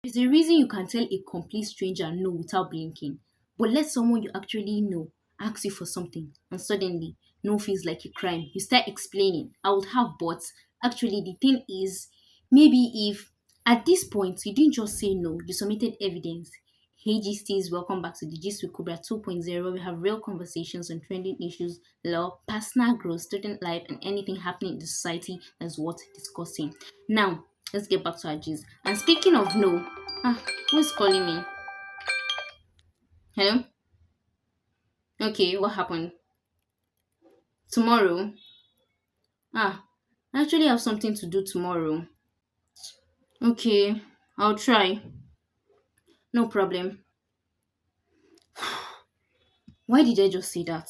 There's a reason you can tell a complete stranger no without blinking. But let someone you actually know ask you for something and suddenly no feels like a crime. You start explaining, I would have but actually the thing is maybe if at this point you didn't just say no, you submitted evidence. Hey GSTs, welcome back to the Gist with Cobra 2.0 where we have real conversations on trending issues, law, personal growth, student life, and anything happening in the society that's worth discussing. Now, let's get back to our gist. And speaking of no, who's calling me? Hello? Okay, what happened? Tomorrow? Ah, I actually have something to do tomorrow. Okay, I'll try. No problem. Why did I just say that?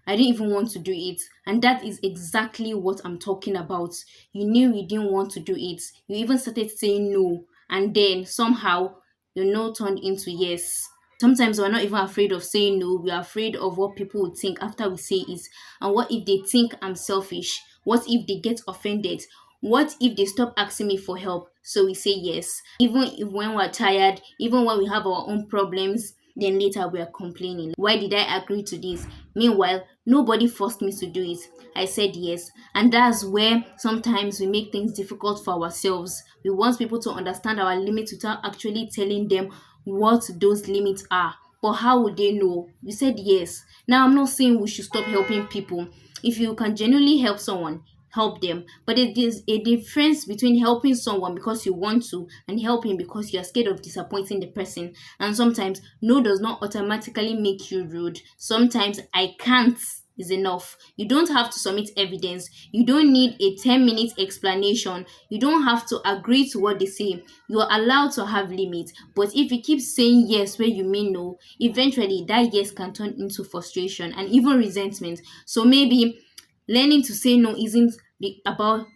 I didn't even want to do it. And that is exactly what I'm talking about. You knew you didn't want to do it. You even started saying no. And then somehow your no turned into yes. Sometimes we're not even afraid of saying no. We're afraid of what people would think after we say it. And what if they think I'm selfish? What if they get offended? What if they stop asking me for help? So we say yes. Even if when we're tired, even when we have our own problems, then later we are complaining. Why did I agree to this? Meanwhile, nobody forced me to do it. I said yes. And that's where sometimes we make things difficult for ourselves. We want people to understand our limits without actually telling them what those limits are. But how would they know? We said yes. Now, I'm not saying we should stop helping people. If you can genuinely help someone, help them. But it is a difference between helping someone because you want to and helping because you're scared of disappointing the person. And sometimes no does not automatically make you rude. Sometimes I can't is enough. You don't have to submit evidence. You don't need a 10-minute explanation. You don't have to agree to what they say. You are allowed to have limits. But if you keep saying yes where you mean no, eventually that yes can turn into frustration and even resentment. So maybe learning to say no isn't about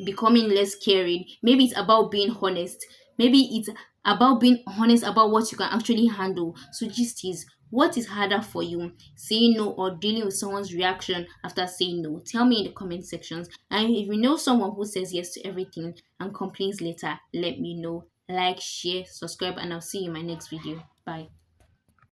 becoming less caring. Maybe it's about being honest. Maybe it's about being honest about what you can actually handle. So just is what is harder for you, saying no or dealing with someone's reaction after saying no? Tell me in the comment sections. And if you know someone who says yes to everything and complains later, let me know. Like, share, subscribe, and I'll see you in my next video. Bye.